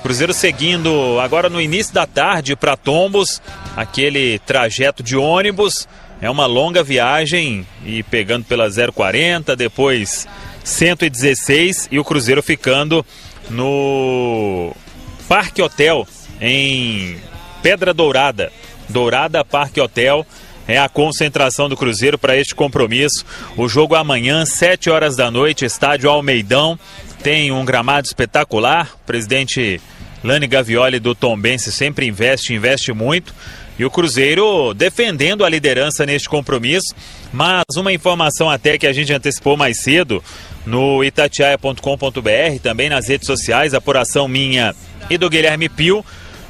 Cruzeiro seguindo agora no início da tarde para Tombos, aquele trajeto de ônibus. É uma longa viagem e pegando pela 040, depois 116 e o Cruzeiro ficando no Parque Hotel em Pedra Dourada. Dourada Parque Hotel é a concentração do Cruzeiro para este compromisso. O jogo amanhã, 7 horas da noite, estádio Almeidão. Tem um gramado espetacular. O presidente Lani Gavioli do Tombense sempre investe muito. E o Cruzeiro defendendo a liderança neste compromisso. Mas uma informação até que a gente antecipou mais cedo no itatiaia.com.br, também nas redes sociais, apuração minha e do Guilherme Pio.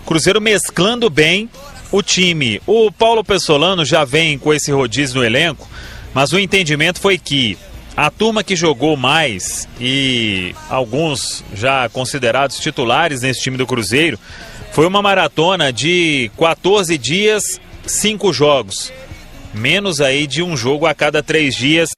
Cruzeiro mesclando bem o time. O Paulo Pessolano já vem com esse rodízio no elenco, mas o entendimento foi que a turma que jogou mais e alguns já considerados titulares nesse time do Cruzeiro, foi uma maratona de 14 dias, 5 jogos. Menos aí de um jogo a cada 3 dias.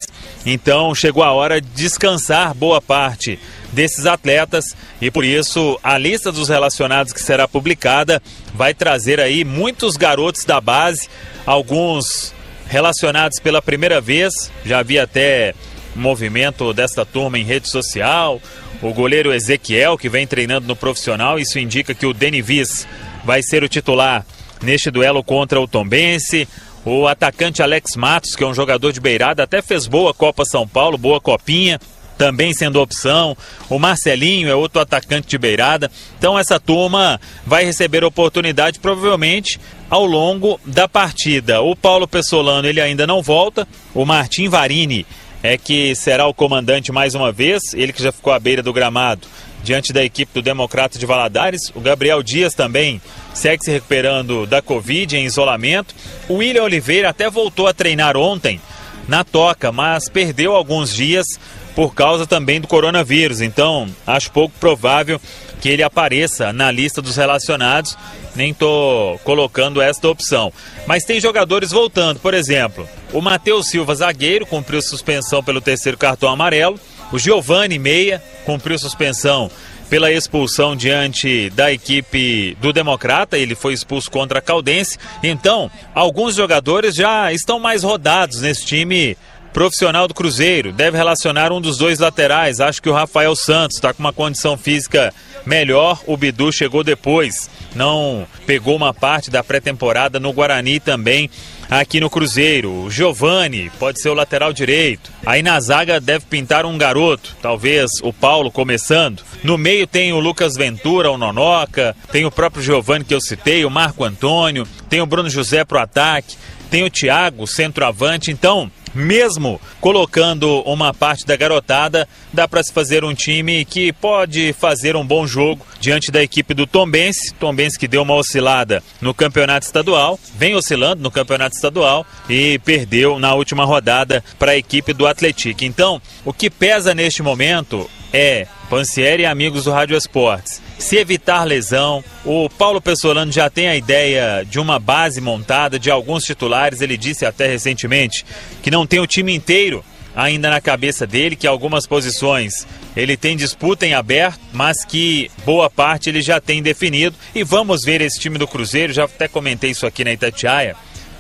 Então chegou a hora de descansar boa parte desses atletas e por isso a lista dos relacionados que será publicada vai trazer aí muitos garotos da base, alguns relacionados pela primeira vez. Já havia até movimento desta turma em rede social. O goleiro Ezequiel, que vem treinando no profissional, isso indica que o Denivis vai ser o titular neste duelo contra o Tombense. O atacante Alex Matos, que é um jogador de beirada, até fez boa Copa São Paulo, boa copinha, também sendo opção. O Marcelinho é outro atacante de beirada. Então essa turma vai receber oportunidade provavelmente ao longo da partida. O Paulo Pessolano, ele ainda não volta. O Martim Varini é que será o comandante mais uma vez, ele que já ficou à beira do gramado diante da equipe do Democrata de Valadares. O Gabriel Dias também segue se recuperando da Covid em isolamento. O William Oliveira até voltou a treinar ontem na toca, mas perdeu alguns dias por causa também do coronavírus. Então acho pouco provável que ele apareça na lista dos relacionados. Nem estou colocando esta opção. Mas tem jogadores voltando, por exemplo, o Matheus Silva, zagueiro, cumpriu suspensão pelo 3º cartão amarelo. O Giovani, meia, cumpriu suspensão pela expulsão diante da equipe do Democrata. Ele foi expulso contra a Caldense. Então, alguns jogadores já estão mais rodados nesse time profissional do Cruzeiro. Deve relacionar um dos dois laterais. Acho que o Rafael Santos está com uma condição física melhor. O Bidu chegou depois, não pegou uma parte da pré-temporada no Guarani também aqui no Cruzeiro. O Giovani pode ser o lateral direito. Aí na zaga deve pintar um garoto, talvez o Paulo começando. No meio tem o Lucas Ventura, o Nonoca, tem o próprio Giovani que eu citei, o Marco Antônio, tem o Bruno José pro ataque, tem o Thiago, centroavante. Então, mesmo colocando uma parte da garotada, dá para se fazer um time que pode fazer um bom jogo diante da equipe do Tombense. Tombense que deu uma oscilada no campeonato estadual, vem oscilando no campeonato estadual e perdeu na última rodada para a equipe do Atlético. Então, o que pesa neste momento é Pansieri e amigos do Rádio Esportes. Se evitar lesão, o Paulo Pessolano já tem a ideia de uma base montada, de alguns titulares. Ele disse até recentemente que não tem o time inteiro ainda na cabeça dele, que algumas posições ele tem disputa em aberto, mas que boa parte ele já tem definido. E vamos ver esse time do Cruzeiro, já até comentei isso aqui na Itatiaia.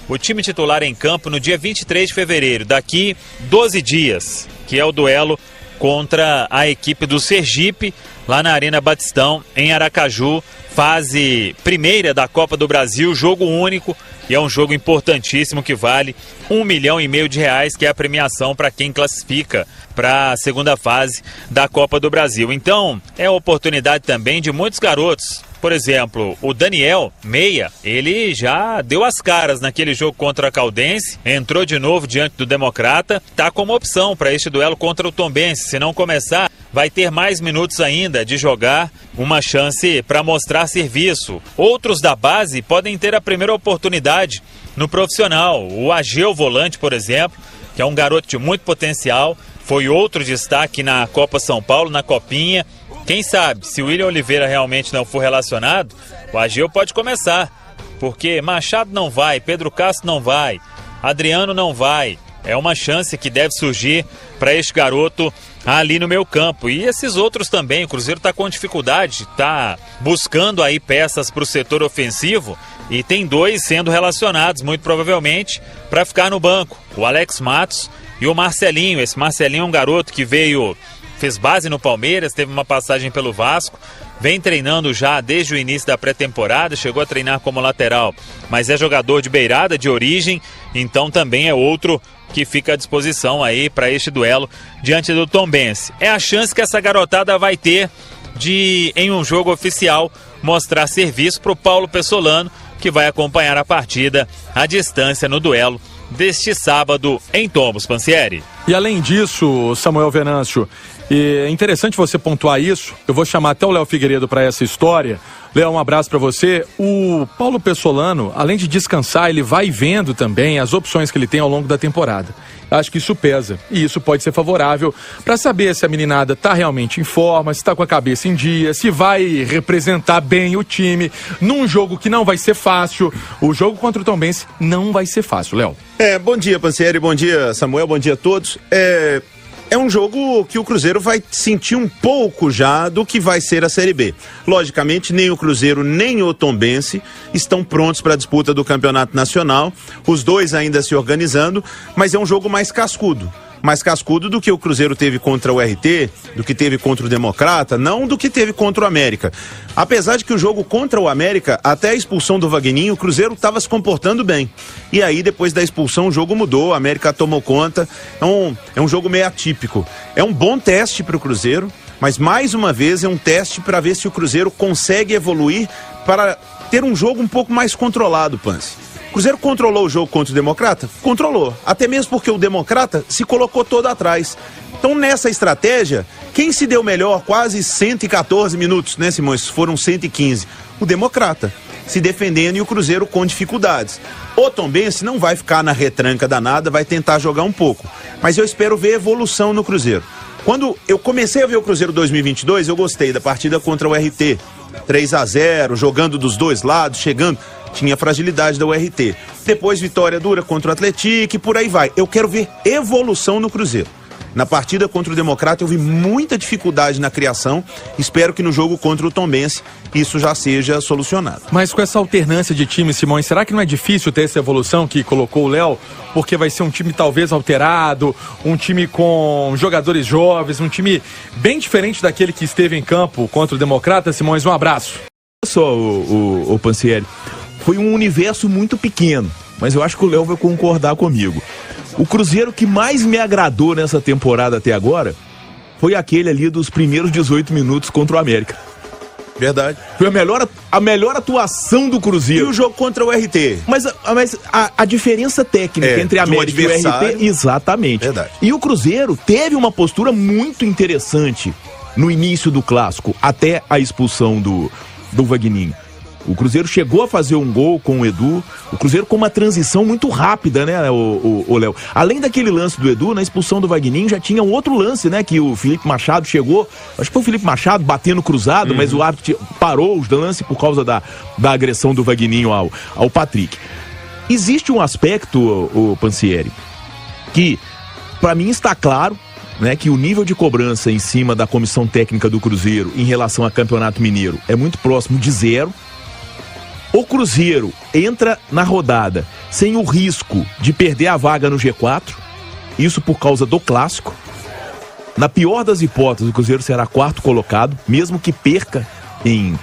O time titular em campo no dia 23 de fevereiro, daqui 12 dias, que é o duelo contra a equipe do Sergipe, lá na Arena Batistão, em Aracaju, fase primeira da Copa do Brasil, jogo único, e é um jogo importantíssimo que vale R$1,5 milhão de reais, que é a premiação para quem classifica para a segunda fase da Copa do Brasil. Então, é a oportunidade também de muitos garotos. Por exemplo, o Daniel, meia, ele já deu as caras naquele jogo contra a Caldense, entrou de novo diante do Democrata, tá como opção para este duelo contra o Tombense. Se não começar, vai ter mais minutos ainda de jogar, uma chance para mostrar serviço. Outros da base podem ter a primeira oportunidade no profissional. O Ageu Volante, por exemplo, que é um garoto de muito potencial, foi outro destaque na Copa São Paulo, na Copinha. Quem sabe, se o William Oliveira realmente não for relacionado, o Ageu pode começar, porque Machado não vai, Pedro Castro não vai, Adriano não vai, é uma chance que deve surgir para este garoto ali no meio campo. E esses outros também, o Cruzeiro está com dificuldade, está buscando aí peças para o setor ofensivo e tem 2 sendo relacionados, muito provavelmente, para ficar no banco. O Alex Matos e o Marcelinho. Esse Marcelinho é um garoto que fez base no Palmeiras, teve uma passagem pelo Vasco, vem treinando já desde o início da pré-temporada, chegou a treinar como lateral, mas é jogador de beirada, de origem, então também é outro que fica à disposição aí para este duelo diante do Tombense. É a chance que essa garotada vai ter de, em um jogo oficial, mostrar serviço para o Paulo Pessolano, que vai acompanhar a partida à distância no duelo deste sábado em Tombos, Pansieri. E além disso, Samuel Venâncio, é interessante você pontuar isso. Eu vou chamar até o Léo Figueiredo para essa história. Léo, um abraço para você. O Paulo Pessolano, além de descansar, ele vai vendo também as opções que ele tem ao longo da temporada. Acho que isso pesa e isso pode ser favorável para saber se a meninada está realmente em forma, se está com a cabeça em dia, se vai representar bem o time num jogo que não vai ser fácil. O jogo contra o Tombense não vai ser fácil, Léo. Bom dia, Pansieri, bom dia, Samuel, bom dia a todos. É um jogo que o Cruzeiro vai sentir um pouco já do que vai ser a Série B. Logicamente, nem o Cruzeiro nem o Tombense estão prontos para a disputa do Campeonato Nacional. Os dois ainda se organizando, mas é um jogo mais cascudo. Mais cascudo do que o Cruzeiro teve contra o RT, do que teve contra o Democrata, não do que teve contra o América. Apesar de que o jogo contra o América, até a expulsão do Vagninho, o Cruzeiro estava se comportando bem. E aí, depois da expulsão, o jogo mudou, a América tomou conta. É um jogo meio atípico. É um bom teste para o Cruzeiro, mas mais uma vez é um teste para ver se o Cruzeiro consegue evoluir para ter um jogo um pouco mais controlado, Pansi. O Cruzeiro controlou o jogo contra o Democrata? Controlou. Até mesmo porque o Democrata se colocou todo atrás. Então, nessa estratégia, quem se deu melhor quase 114 minutos, né, Simões? Foram 115. O Democrata se defendendo e o Cruzeiro com dificuldades. O Tombense não vai ficar na retranca danada, vai tentar jogar um pouco. Mas eu espero ver evolução no Cruzeiro. Quando eu comecei a ver o Cruzeiro 2022, eu gostei da partida contra o RT. 3-0, jogando dos dois lados, chegando. Tinha fragilidade da URT. Depois vitória dura contra o Atlético e por aí vai. Eu quero ver evolução no Cruzeiro. Na partida contra o Democrata eu vi muita dificuldade na criação. Espero que no jogo contra o Tombense isso já seja solucionado. Mas com essa alternância de time, Simões, será que não é difícil ter essa evolução que colocou o Léo? Porque vai ser um time talvez alterado, um time com jogadores jovens, um time bem diferente daquele que esteve em campo contra o Democrata. Simões, um abraço. Olha só, o Pansieri, foi um universo muito pequeno, mas eu acho que o Léo vai concordar comigo. O Cruzeiro que mais me agradou nessa temporada até agora foi aquele ali dos primeiros 18 minutos contra o América. Verdade. Foi a melhor atuação do Cruzeiro. E o jogo contra o RT? Mas a diferença técnica entre a América e o RT, exatamente. Verdade. E o Cruzeiro teve uma postura muito interessante no início do clássico, até a expulsão do Vagninho. O Cruzeiro chegou a fazer um gol com o Edu. O Cruzeiro com uma transição muito rápida, né, o Léo? Além daquele lance do Edu, na expulsão do Vagninho, já tinha um outro lance, né? Que o Felipe Machado chegou. Acho que foi o Felipe Machado batendo cruzado, mas o árbitro parou os lances por causa da agressão do Vagninho ao Patrick. Existe um aspecto, o Pansieri, que para mim está claro, né, que o nível de cobrança em cima da comissão técnica do Cruzeiro em relação ao Campeonato Mineiro é muito próximo de zero. O Cruzeiro entra na rodada sem o risco de perder a vaga no G4, isso por causa do clássico. Na pior das hipóteses, o Cruzeiro será quarto colocado, mesmo que perca em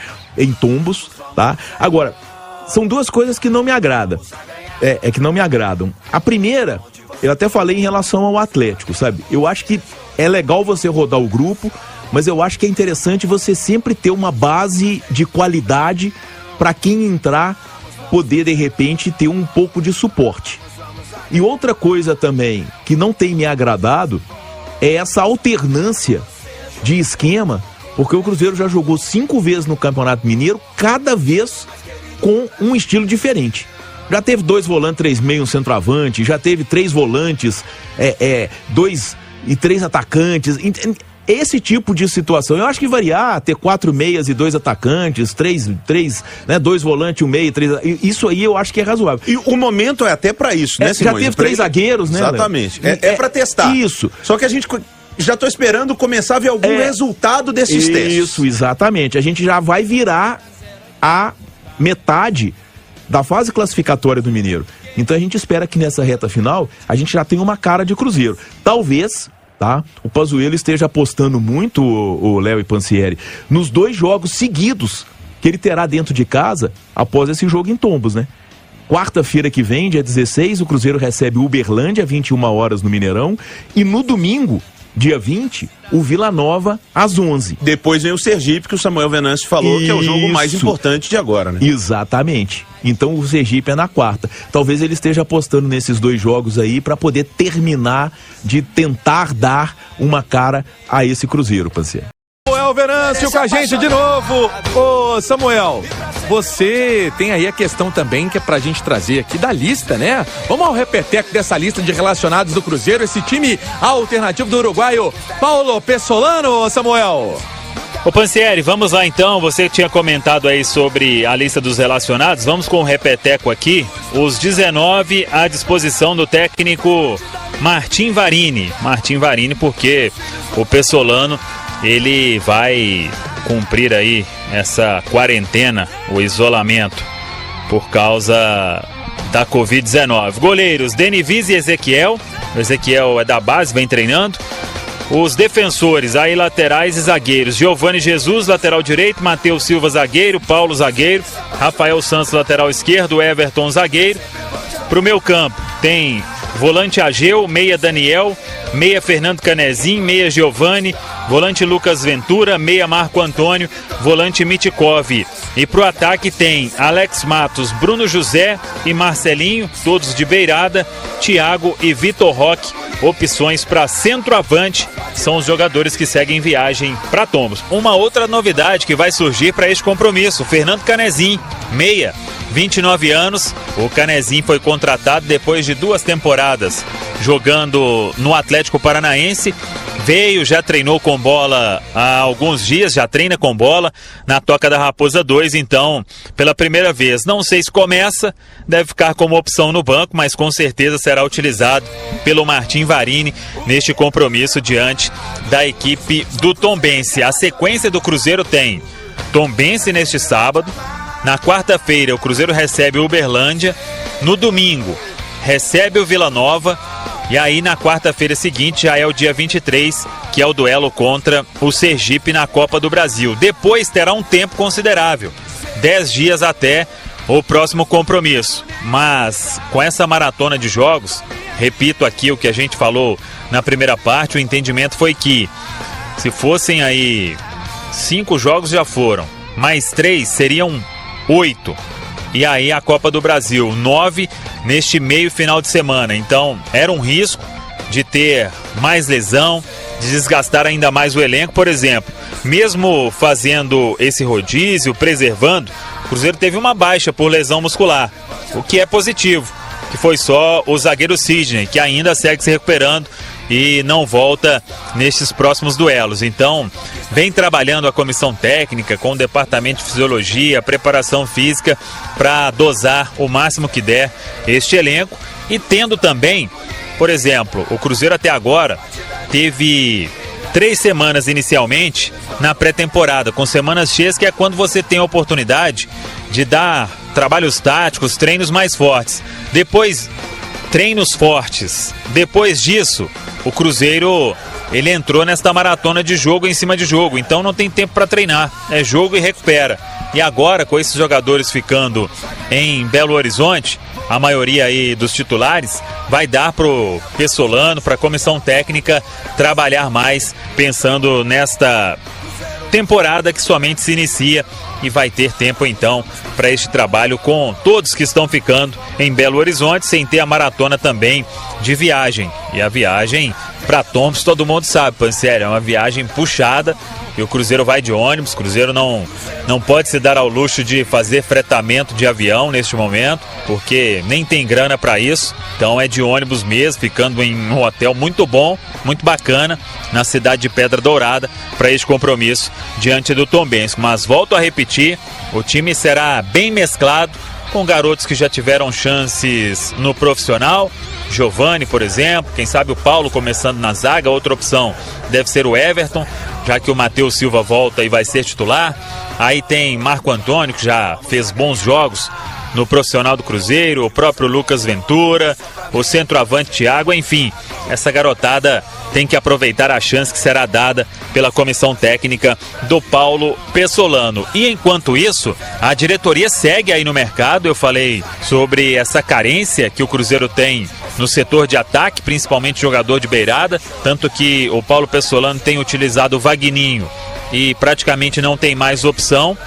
Tombos, tá? Agora, são duas coisas que não me agradam. Que não me agradam. A primeira, eu até falei em relação ao Atlético, sabe? Eu acho que é legal você rodar o grupo, mas eu acho que é interessante você sempre ter uma base de qualidade para quem entrar poder de repente ter um pouco de suporte. E outra coisa também que não tem me agradado é essa alternância de esquema, porque o Cruzeiro já jogou 5 vezes no Campeonato Mineiro, cada vez com um estilo diferente. Já teve 2 volantes, 3 meios, um centroavante, já teve 3 volantes, 2 e 3 atacantes. esse tipo de situação. Eu acho que variar, ter 4 meias e 2 atacantes, 3, né, 2 volantes, 1 meia, 3, isso aí eu acho que é razoável. E o momento é até pra isso, né, Já teve 3 zagueiros, né? Exatamente. É pra testar. Isso. Só que a gente já tô esperando começar a ver algum resultado desses testes. Isso, exatamente. A gente já vai virar a metade da fase classificatória do Mineiro. Então a gente espera que nessa reta final a gente já tenha uma cara de Cruzeiro. Talvez, tá? O Pazuello esteja apostando muito, o Léo e Pansieri, nos 2 jogos seguidos que ele terá dentro de casa após esse jogo em Tombos, né? Quarta-feira que vem, dia 16, o Cruzeiro recebe o Uberlândia, 21 horas no Mineirão, e no domingo, dia 20, o Vila Nova, às 11. Depois vem o Sergipe, que o Samuel Venâncio falou que é o jogo mais importante de agora, né? Exatamente. Então o Sergipe é na quarta. Talvez ele esteja apostando nesses 2 jogos aí para poder terminar de tentar dar uma cara a esse Cruzeiro, Pansieri. Samuel Venâncio com a gente de novo. Ô Samuel, você tem aí a questão também que é pra gente trazer aqui da lista, né? Vamos ao repeteco dessa lista de relacionados do Cruzeiro, esse time alternativo do uruguaio Paulo Pessolano, Samuel. Ô Pansieri, vamos lá então, você tinha comentado aí sobre a lista dos relacionados, vamos com o repeteco aqui, os 19 à disposição do técnico Martim Varini, porque o Pessolano, ele vai cumprir aí essa quarentena, o isolamento, por causa da Covid-19. Goleiros, Denivis e Ezequiel, o Ezequiel é da base, vem treinando. Os defensores, aí laterais e zagueiros, Giovani Jesus, lateral direito, Matheus Silva, zagueiro, Paulo, zagueiro, Rafael Santos, lateral esquerdo, Everton, zagueiro. Pro meio campo, tem volante Ageu, meia Daniel, meia Fernando Canezin, meia Giovani, volante Lucas Ventura, meia Marco Antônio, volante Mitkov. E pro ataque tem Alex Matos, Bruno José e Marcelinho, todos de beirada, Thiago e Vitor Roque. Opções para centroavante são os jogadores que seguem viagem para Tombos. Uma outra novidade que vai surgir para este compromisso, Fernando Canezin, meia, 29 anos. O Canezin foi contratado depois de 2 temporadas jogando no Atlético Paranaense. Veio, já treinou com bola há alguns dias, já treina com bola na Toca da Raposa 2, então, pela primeira vez, não sei se começa, deve ficar como opção no banco, mas com certeza será utilizado pelo Martim Varini neste compromisso diante da equipe do Tombense. A sequência do Cruzeiro tem Tombense neste sábado, na quarta-feira o Cruzeiro recebe o Uberlândia, no domingo recebe o Vila Nova, e aí na quarta-feira seguinte já é o dia 23, que é o duelo contra o Sergipe na Copa do Brasil. Depois terá um tempo considerável, 10 dias até o próximo compromisso. Mas com essa maratona de jogos, repito aqui o que a gente falou na primeira parte, o entendimento foi que se fossem aí 5 jogos já foram, mais 3 seriam 8. E aí a Copa do Brasil, 9 neste meio final de semana. Então era um risco de ter mais lesão, de desgastar ainda mais o elenco. Por exemplo, mesmo fazendo esse rodízio, preservando, o Cruzeiro teve uma baixa por lesão muscular, o que é positivo, que foi só o zagueiro Sidney, que ainda segue se recuperando e não volta nestes próximos duelos. Então, vem trabalhando a comissão técnica com o departamento de fisiologia, preparação física, para dosar o máximo que der este elenco. E tendo também, por exemplo, o Cruzeiro até agora teve 3 semanas inicialmente na pré-temporada, com semanas cheias, que é quando você tem a oportunidade de dar trabalhos táticos, treinos mais fortes. Depois, treinos fortes. Depois disso, o Cruzeiro, ele entrou nesta maratona de jogo em cima de jogo, então não tem tempo para treinar, é jogo e recupera. E agora, com esses jogadores ficando em Belo Horizonte, a maioria aí dos titulares, vai dar pro Pessolano, para a comissão técnica trabalhar mais, pensando nesta temporada que somente se inicia, e vai ter tempo então para este trabalho com todos que estão ficando em Belo Horizonte, sem ter a maratona também de viagem. E a viagem para Tombos, todo mundo sabe, Pansieri, é uma viagem puxada e o Cruzeiro vai de ônibus. O Cruzeiro não pode se dar ao luxo de fazer fretamento de avião neste momento, porque nem tem grana para isso. Então é de ônibus mesmo, ficando em um hotel muito bom, muito bacana, na cidade de Pedra Dourada, para este compromisso diante do Tombense. Mas volto a repetir, o time será bem mesclado, com garotos que já tiveram chances no profissional, Giovani, por exemplo, quem sabe o Paulo começando na zaga. Outra opção deve ser o Everton, já que o Matheus Silva volta e vai ser titular. Aí tem Marco Antônio, que já fez bons jogos no profissional do Cruzeiro, o próprio Lucas Ventura, o centroavante Thiago, enfim, essa garotada tem que aproveitar a chance que será dada pela comissão técnica do Paulo Pessolano. E enquanto isso, a diretoria segue aí no mercado. Eu falei sobre essa carência que o Cruzeiro tem no setor de ataque, principalmente jogador de beirada, tanto que o Paulo Pessolano tem utilizado o Vagninho e praticamente não tem mais opção.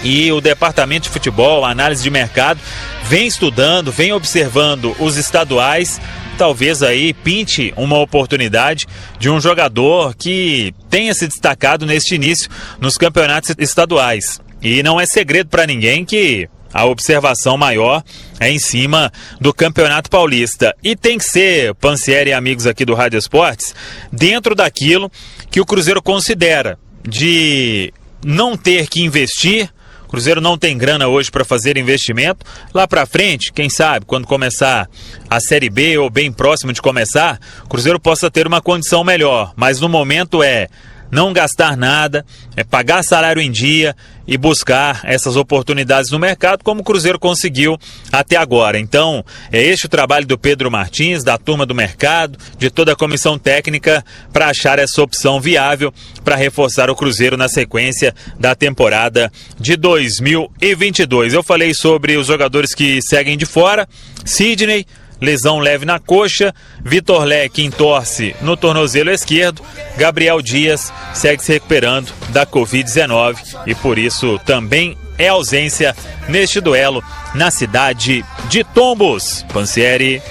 E o departamento de futebol, a análise de mercado, vem estudando, vem observando os estaduais. Talvez aí pinte uma oportunidade de um jogador que tenha se destacado neste início nos campeonatos estaduais. E não é segredo para ninguém que a observação maior é em cima do Campeonato Paulista. E tem que ser, Pansieri e amigos aqui do Rádio Esportes, dentro daquilo que o Cruzeiro considera de não ter que investir. O Cruzeiro não tem grana hoje para fazer investimento. Lá para frente, quem sabe, quando começar a Série B ou bem próximo de começar, o Cruzeiro possa ter uma condição melhor. Mas no momento é não gastar nada, é pagar salário em dia e buscar essas oportunidades no mercado, como o Cruzeiro conseguiu até agora. Então, é este o trabalho do Pedro Martins, da turma do mercado, de toda a comissão técnica, para achar essa opção viável para reforçar o Cruzeiro na sequência da temporada de 2022. Eu falei sobre os jogadores que seguem de fora. Sidney, lesão leve na coxa. Vitor Leque entorce no tornozelo esquerdo. Gabriel Dias segue se recuperando da Covid-19 e por isso também é ausência neste duelo na cidade de Tombos. Pansieri.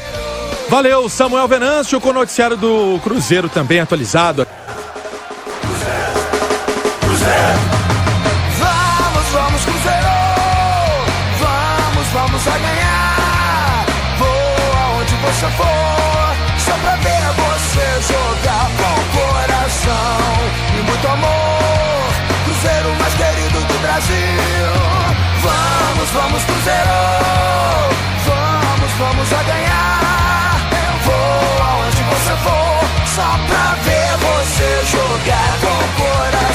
Valeu, Samuel Venâncio, com o noticiário do Cruzeiro também atualizado. Vamos Cruzeiro, vamos a ganhar. Vou aonde você for, só pra ver você jogar com coração e muito amor. Cruzeiro mais querido do Brasil. Vamos Cruzeiro, vamos a ganhar. Eu vou aonde você for, só pra ver você jogar com coração.